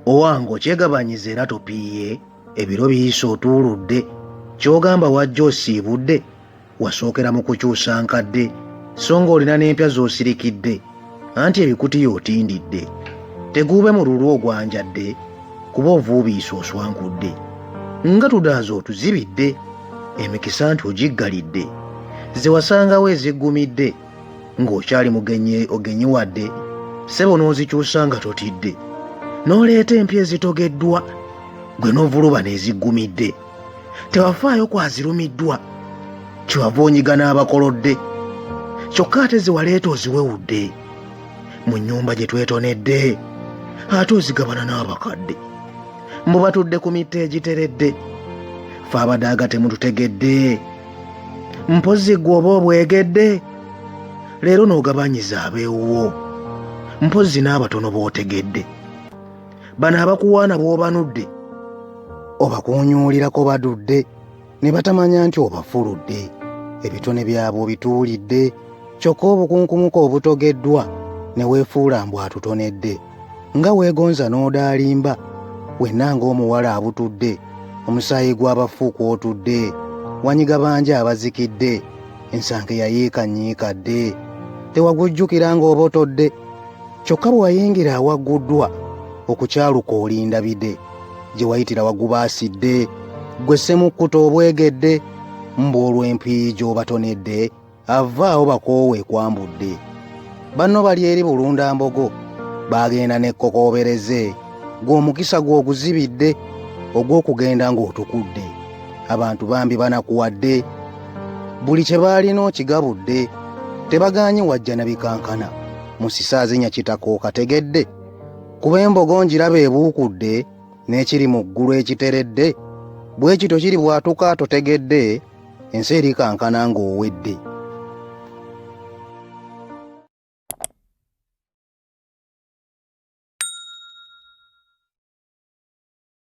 Owange okyegabanyiza era topiiye, ebiro biyise otuuludde, ky'ogamba wajja osiibudde, wasookera mu kukyusa nkadde, so ng'olina n'empya z'osirikidde, anti ebikuti y'otindidde. Teguube mu lulu ogwanjadde, kuba ovuubiise oswankudde. Nga tudaaza otuzibidde, emikisa nti ogiggalidde, ze wasangawo eziggumidde, ng'okyali mugenyi ogenyiwadde, ssebo n'ozikyusa nga totidde, n'oleeta empya ezitogeddwa, gwe n'ovuluba n'eziggumidde. Tewafaayo kwazirumiddwa, kiwava onyiga n'abakolodde, kyokka ate ziwaleeta oziwewudde, mu nnyumba gye twetonedde, ate ozigabana n'abakadde. Mbu batudde ku mitta egiteredde, fe abadaaga temututegedde, mpozzi ggwe oba obwegedde, leero n'ogabanyiza abeewuwo, mpozzi n'abatono b'otegedde. Bano abakuwaana bw'obanudde, obakuunyuulirako badudde, ne batamanya nti obafuludde, ebitone byabwe obituulidde, kyokka obukunkumuka obutogeddwa ne weefuula mbu atutonedde. Nga weegonza n'odaalimba, wenna ng'omuwala abutudde, omusaayi gw'abafu kw'otudde, wanyiga banja abazikidde, ensanke yayiikanyiikadde, tewagujjukira ng'obotodde, kyokka bwe wayingira awagguddwa, okukyaluka olindabide, gye wayitira wagubaasidde, gwe ssemukkuta obwegedde, mbu olw'empiyi gy'obatonedde, avaawo bakoowe ekwambudde. Banno bali eri bulundambogo, baagenda n'ekkokoobereze, gw'omukisa gw'oguzibidde, ogw'okugenda ng'otukudde. Abantu bambi banakuwadde, buli kye baalina okigabudde, tebagaanye wajja na bikankana, musisa azinya kitako kategedde, kuba embogo njiraba ebuukudde, n'ekiri mu ggulu ekiteredde, bwe kityo kiri bw'atuka totegedde, ensi erikankana ng'owedde.